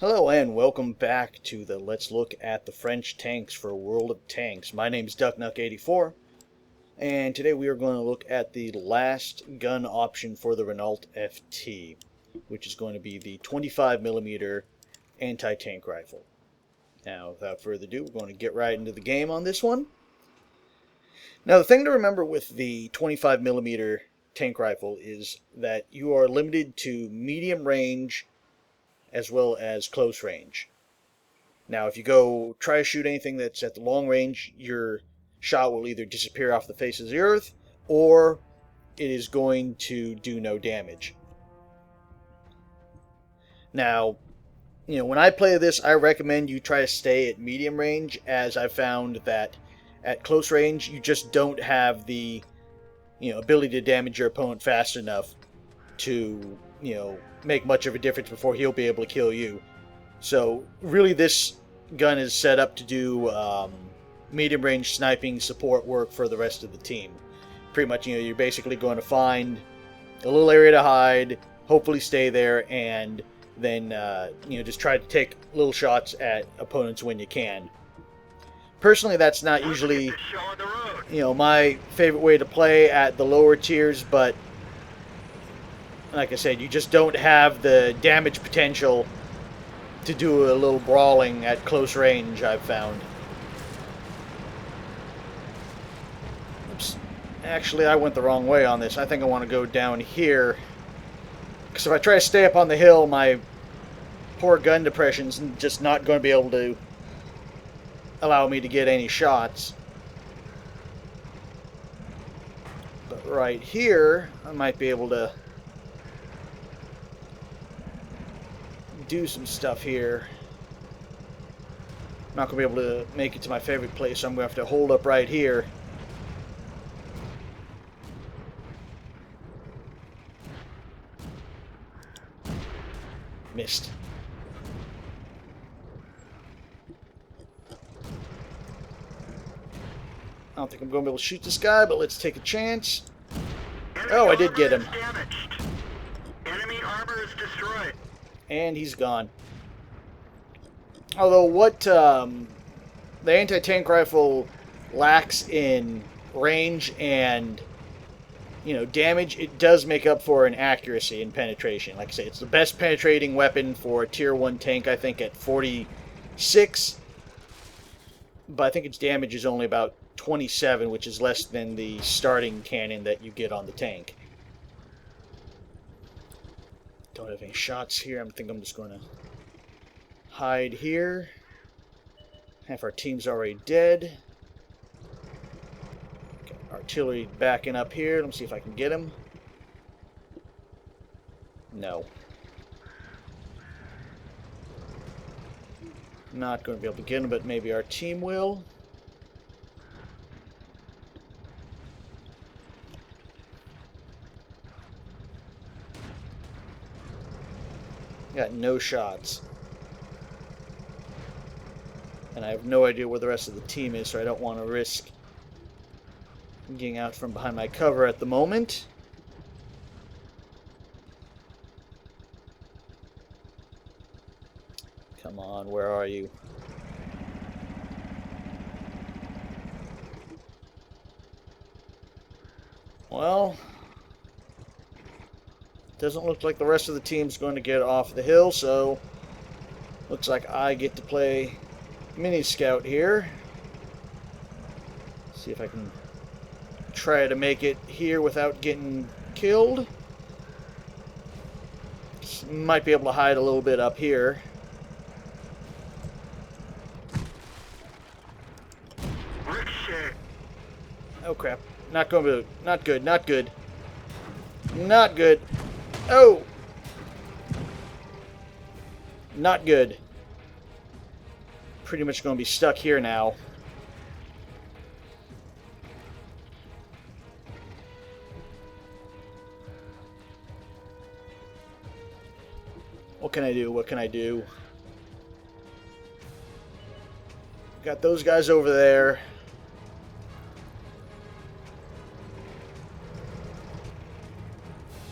Hello and welcome back to the Let's Look at the French Tanks for World of Tanks. My name's DuckNuck84, and today we are going to look at the last gun option for the Renault FT, which is going to be the 25mm anti-tank rifle. Now, without further ado, we're going to get right into the game on this one. Now, the thing to remember with the 25mm tank rifle is that you are limited to medium range as well as close range. Now, if you go try to shoot anything that's at the long range, your shot will either disappear off the face of the earth, or it is going to do no damage. Now, when I play this, I recommend you try to stay at medium range, as I found that at close range, you just don't have the, ability to damage your opponent fast enough to, make much of a difference before he'll be able to kill you. So really this gun is set up to do medium range sniping support work for the rest of the team. Pretty much, you're basically going to find a little area to hide, hopefully stay there, and then just try to take little shots at opponents when you can. Personally, that's not usually my favorite way to play at the lower tiers, but like I said, you just don't have the damage potential to do a little brawling at close range, I've found. Oops. Actually, I went the wrong way on this. I think I want to go down here. Because if I try to stay up on the hill, my poor gun depression's just not going to be able to allow me to get any shots. But right here, I might be able to do some stuff here. I'm not going to be able to make it to my favorite place, so I'm going to have to hold up right here. Missed. I don't think I'm going to be able to shoot this guy, but let's take a chance. Oh, I did get him. Enemy armor is destroyed. And he's gone. Although what the anti-tank rifle lacks in range and damage, it does make up for in accuracy and penetration. Like I say, it's the best penetrating weapon for a tier 1 tank, I think, at 46. But I think its damage is only about 27, which is less than the starting cannon that you get on the tank. Don't have any shots here. I think I'm just going to hide here. Half our team's already dead. Okay, artillery backing up here. Let me see if I can get him. No. Not going to be able to get him, but maybe our team will. Got no shots. And I have no idea where the rest of the team is, so I don't want to risk getting out from behind my cover at the moment. Come on, where are you? Well, doesn't look like the rest of the team's going to get off the hill, so looks like I get to play mini scout here. See if I can try to make it here without getting killed. Might be able to hide a little bit up here. Oh crap. Not going to, not good, not good. Not good. Oh! Not good. Pretty much going to be stuck here now. What can I do? What can I do? Got those guys over there.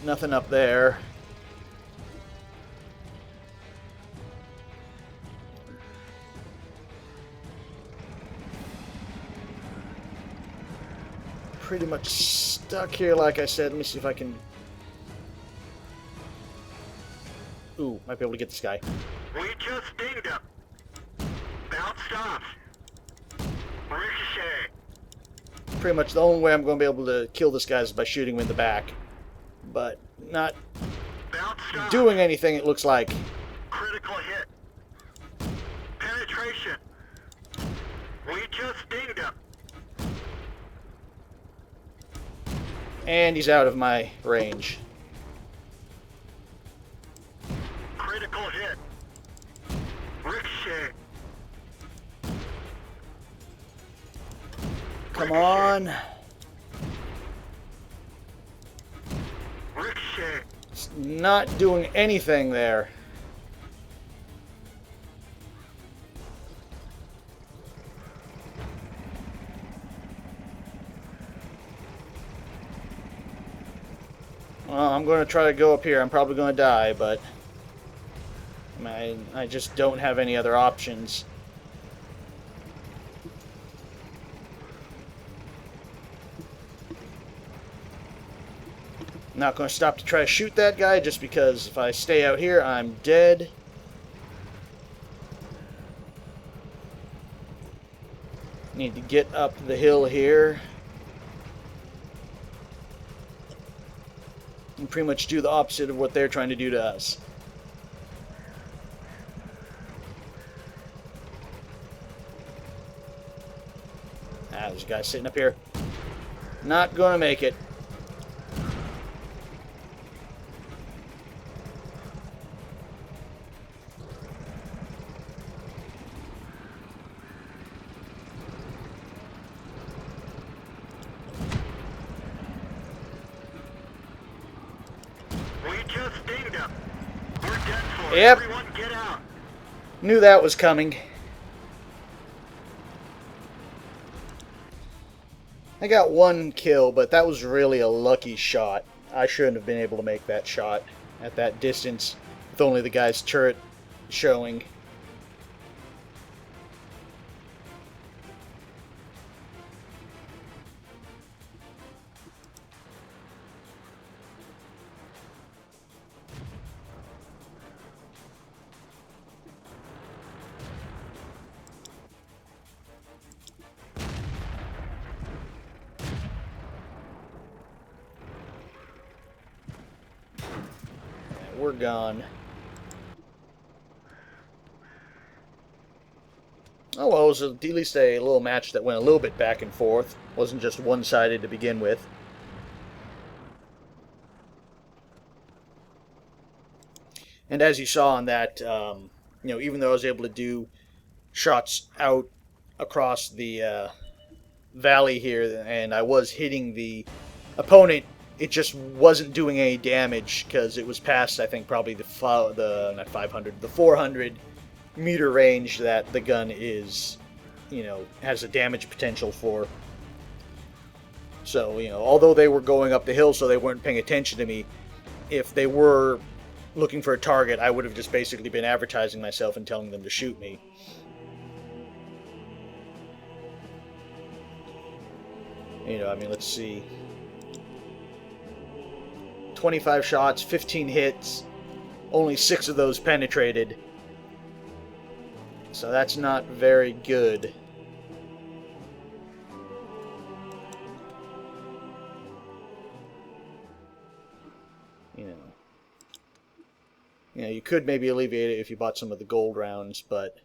Nothing up there. pretty much stuck here, like I said. Let me see if I can... Ooh, might be able to get this guy. We just dinged him. Bounced off. Ricochet. Pretty much the only way I'm going to be able to kill this guy is by shooting him in the back. But not Bounced off. doing anything, it looks like. Critical hit. Penetration. We just dinged him. And he's out of my range. Critical hit. Ricochet. Come on. Ricochet. It's not doing anything there. Well, I'm going to try to go up here. I'm probably going to die, but I just don't have any other options. I'm not going to stop to try to shoot that guy just because if I stay out here, I'm dead. Need to get up the hill here. And pretty much do the opposite of what they're trying to do to us. There's a guy sitting up here. Not gonna make it. We just dinged him. We're dead for. Yep. Everyone get out. Knew that was coming. I got one kill, but that was really a lucky shot. I shouldn't have been able to make that shot at that distance with only the guy's turret showing. We're gone. Oh well, it was at least a little match that went a little bit back and forth. Wasn't just one-sided to begin with. And as you saw on that, even though I was able to do shots out across the valley here, and I was hitting the opponent, it just wasn't doing any damage because it was past, I think, probably not 500, the 400 meter range that the gun is, has a damage potential for. So, although they were going up the hill, so they weren't paying attention to me, if they were looking for a target, I would have just basically been advertising myself and telling them to shoot me. Let's see. 25 shots, 15 hits, only 6 of those penetrated. So that's not very good. You could maybe alleviate it if you bought some of the gold rounds, but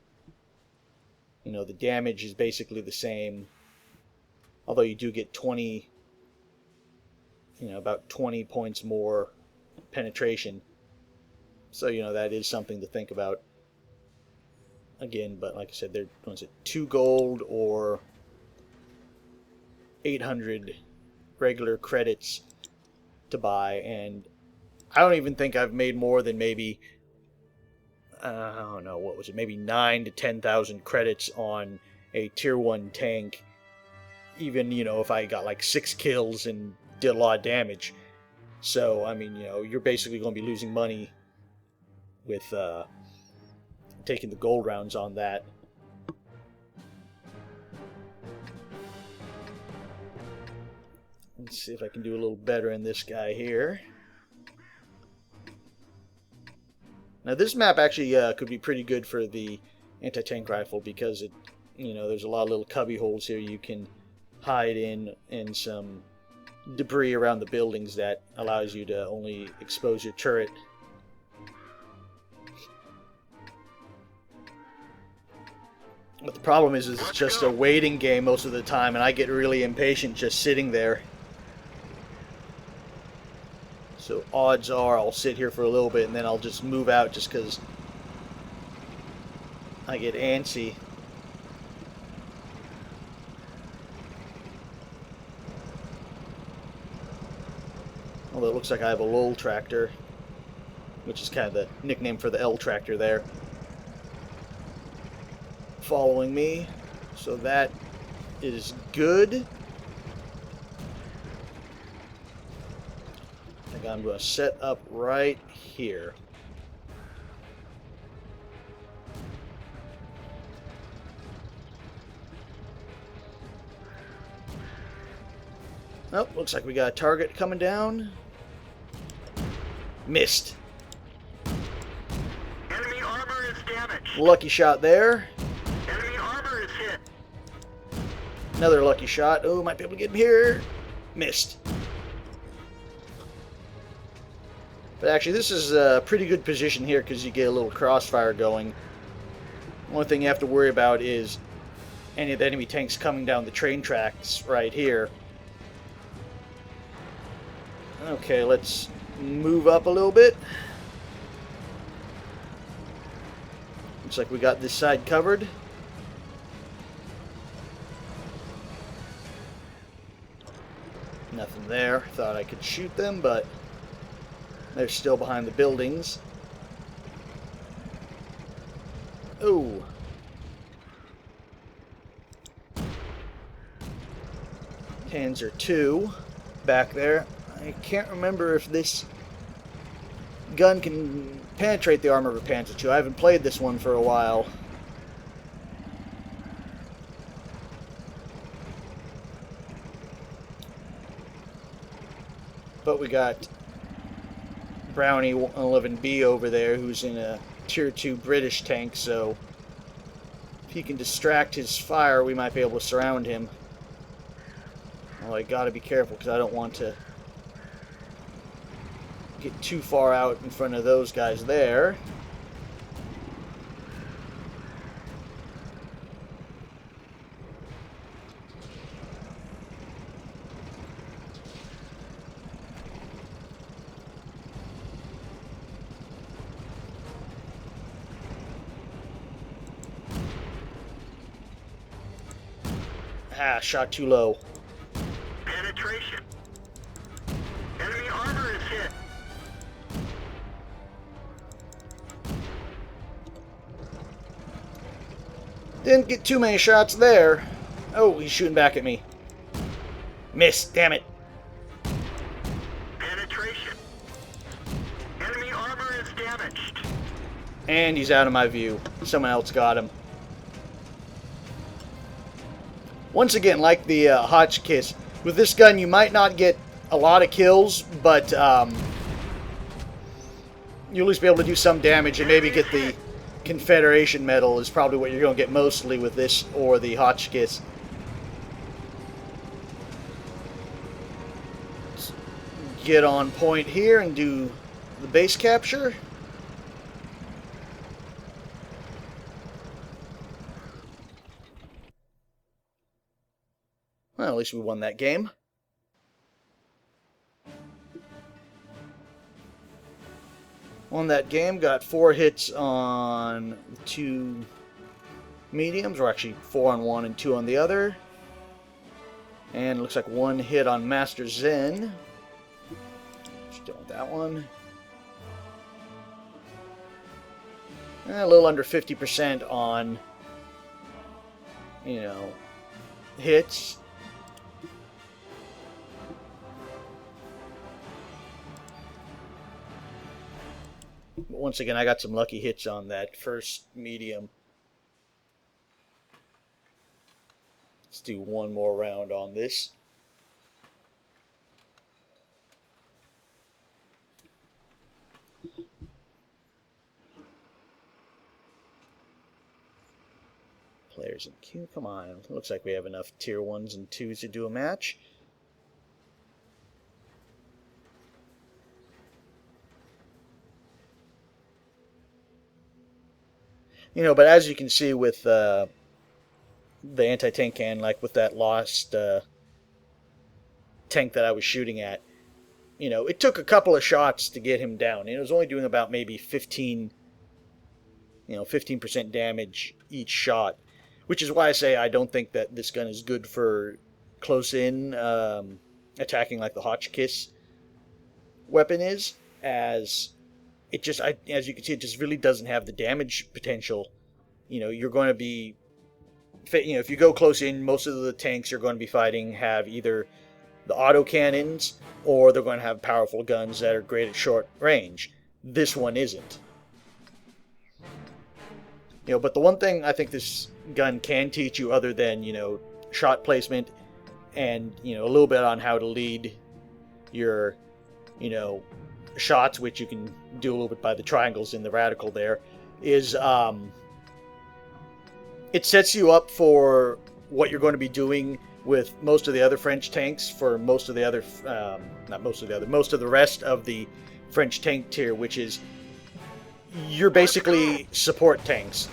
the damage is basically the same. Although you do get 20, about 20 points more penetration. So, that is something to think about. Again, but like I said, there was it 2 gold or 800 regular credits to buy, and I don't even think I've made more than maybe, I don't know, what was it, maybe 9,000 to 10,000 credits on a tier 1 tank, even, if I got like 6 kills and did a lot of damage. So, you're basically going to be losing money with taking the gold rounds on that. Let's see if I can do a little better in this guy here. Now this map actually could be pretty good for the anti-tank rifle because it, there's a lot of little cubby holes here you can hide in, and some debris around the buildings that allows you to only expose your turret. But the problem is it's just a waiting game most of the time, and I get really impatient just sitting there. So odds are I'll sit here for a little bit and then I'll just move out just because I get antsy. Although it looks like I have a LOL tractor, which is kind of the nickname for the L tractor there, following me. So that is good. I think I'm going to set up right here. Oh, looks like we got a target coming down. Missed. Enemy armor is damaged. Lucky shot there. Enemy armor is hit. Another lucky shot. Oh, might be able to get him here. Missed. But actually, this is a pretty good position here because you get a little crossfire going. One thing you have to worry about is any of the enemy tanks coming down the train tracks right here. Okay, let's move up a little bit. Looks like we got this side covered. Nothing there. Thought I could shoot them, but they're still behind the buildings. Oh. Panzer II back there. I can't remember if this gun can penetrate the armor of a Panzer II. I haven't played this one for a while. But we got Brownie 11B over there, who's in a Tier 2 British tank, so if he can distract his fire, we might be able to surround him. Well, I gotta be careful because I don't want to get too far out in front of those guys there. Ah, shot too low. Penetration. Enemy armor is hit. Didn't get too many shots there. Oh, he's shooting back at me. Missed, damn it. Penetration. Enemy armor is damaged. And he's out of my view. Someone else got him. Once again, like the Hotchkiss, with this gun you might not get a lot of kills, but you'll at least be able to do some damage and maybe get the Confederation medal is probably what you're going to get mostly with this or the Hotchkiss. Let's get on point here and do the base capture. Well, at least we won that game. Won that game, got 4 hits on 2 mediums, or actually 4 on one and 2 on the other. And it looks like 1 hit on Master Zen. Just done with that one. And a little under 50% on, hits. But once again, I got some lucky hits on that first medium. Let's do one more round on this. players in queue. Come on. Looks like we have enough tier 1s and 2s to do a match. You know, but as you can see with the anti-tank cannon, like with that lost tank that I was shooting at, you know, it took a couple of shots to get him down. It was only doing about maybe 15% damage each shot, which is why I say I don't think that this gun is good for close-in attacking like the Hotchkiss weapon is, as it just, as you can see, it just really doesn't have the damage potential. You know, you're going to be, if you go close in, most of the tanks you're going to be fighting have either the auto cannons or they're going to have powerful guns that are great at short range. This one isn't. You know, but the one thing I think this gun can teach you, other than, you know, shot placement and, you know, a little bit on how to lead your, you know, shots, which you can do a little bit by the triangles in the radical there, is it sets you up for what you're going to be doing with most of the other French tanks for most of the other, most of the rest of the French tank tier, which is you're basically support tanks.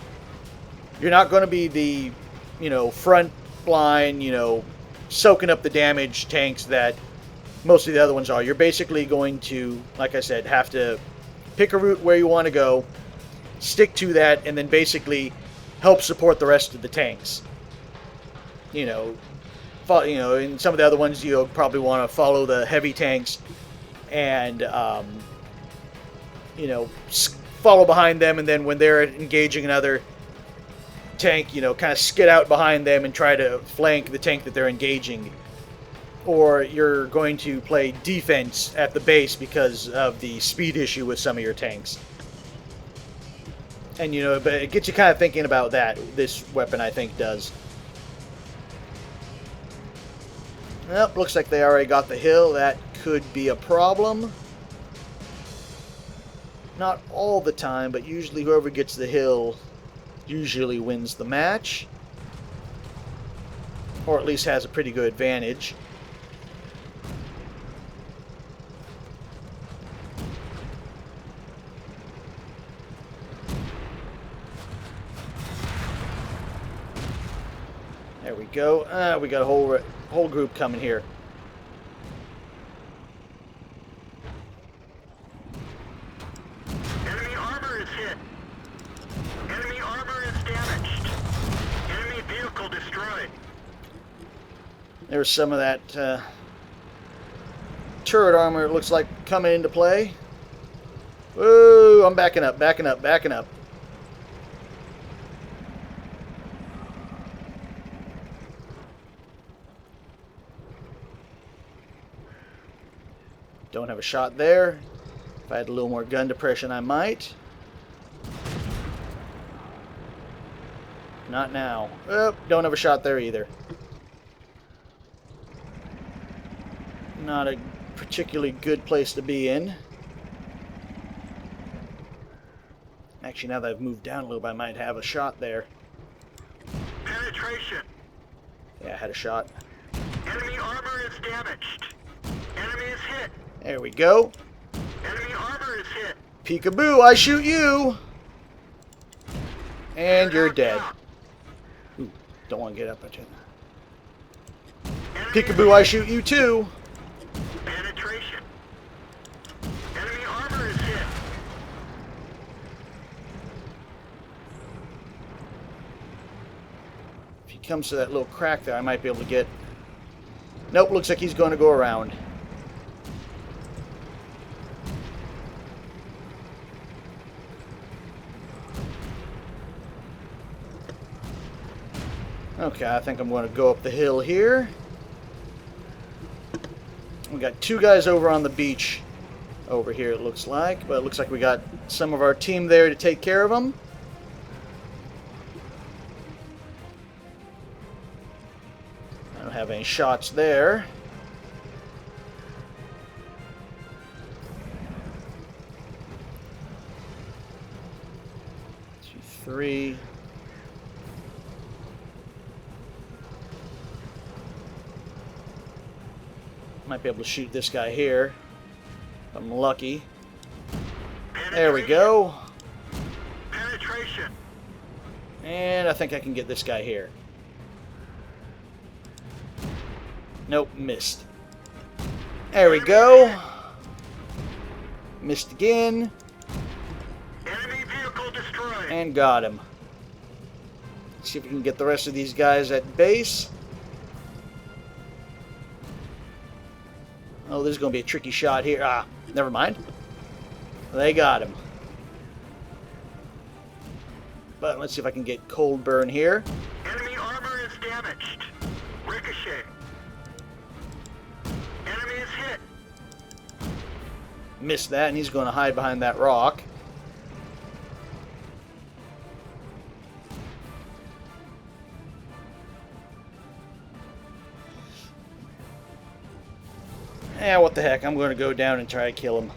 You're not going to be the, you know, front line, you know, soaking up the damage tanks that most of the other ones are. You're basically going to, like I said, have to pick a route where you want to go, stick to that, and then basically help support the rest of the tanks. You know, in some of the other ones, you'll probably want to follow the heavy tanks and, you know, follow behind them, and then when they're engaging another tank, you know, kind of skid out behind them and try to flank the tank that they're engaging. Or you're going to play defense at the base because of the speed issue with some of your tanks. And, you know, but it gets you kind of thinking about that, this weapon, I think, does. Well, looks like they already got the hill. That could be a problem. Not all the time, but usually whoever gets the hill usually wins the match. Or at least has a pretty good advantage. There we go. We got a whole group coming here. Enemy armor is hit. Enemy armor is damaged. Enemy vehicle destroyed. There's some of that turret armor, it looks like, coming into play. Whoa, I'm backing up. Don't have a shot there. If I had a little more gun depression, I might. Not now. Oh, don't have a shot there either. Not a particularly good place to be in. Actually, now that I've moved down a little bit, I might have a shot there. Penetration. Yeah, I had a shot. Enemy armor is damaged. Enemy is hit. There we go. Enemy armor is hit. Peekaboo, I shoot you! And you're dead. Ooh, don't want to get up at you. Peekaboo, I shoot you too! Penetration. Enemy armor is hit. If he comes to that little crack there, I might be able to get... Nope, looks like he's going to go around. Okay, I think I'm going to go up the hill here. We got two guys over on the beach over here, it looks like. But it looks like we got some of our team there to take care of them. I don't have any shots there. 2, 3. Might be able to shoot this guy here. If I'm lucky. There we go. Penetration. And I think I can get this guy here. Nope, missed. There we go. Missed again. Enemy vehicle destroyed. And got him. Let's see if we can get the rest of these guys at base. Oh, this is going to be a tricky shot here. Ah, never mind. They got him. But let's see if I can get cold burn here. Enemy armor is damaged. Ricochet. Enemy is hit. Missed that, and he's going to hide behind that rock. Yeah, what the heck. I'm going to go down and try to kill him.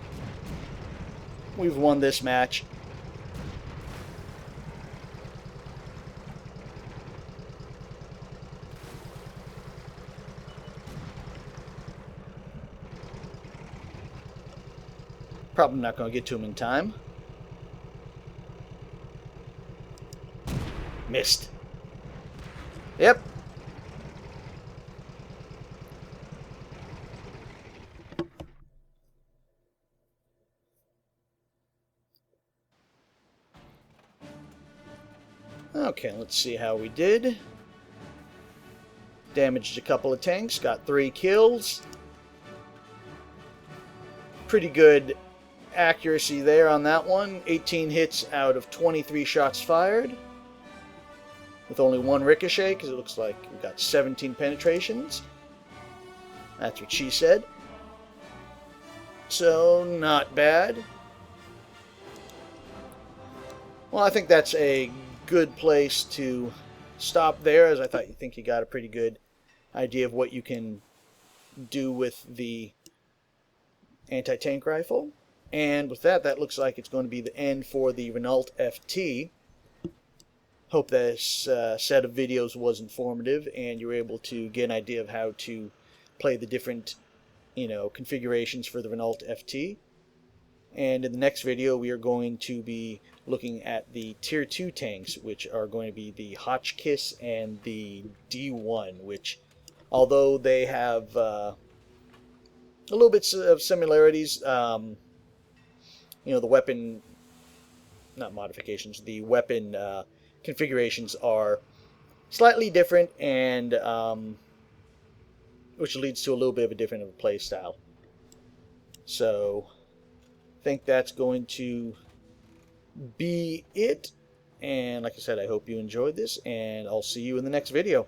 We've won this match. Probably not going to get to him in time. Missed. Yep. Okay, let's see how we did. Damaged a couple of tanks, got 3 kills. Pretty good accuracy there on that one. 18 hits out of 23 shots fired. With only 1 ricochet, because it looks like we got 17 penetrations. That's what she said. So, not bad. Well, I think that's a good place to stop there, as I think you got a pretty good idea of what you can do with the anti-tank rifle. And with that, that looks like it's going to be the end for the Renault FT. Hope this set of videos was informative and you were able to get an idea of how to play the different, configurations for the Renault FT. And in the next video, we are going to be looking at the Tier 2 tanks, which are going to be the Hotchkiss and the D1, which, although they have a little bit of similarities, the weapon, not modifications, the weapon configurations are slightly different, and which leads to a little bit of a different play style. So I think that's going to be it. And like I said, I hope you enjoyed this, and I'll see you in the next video.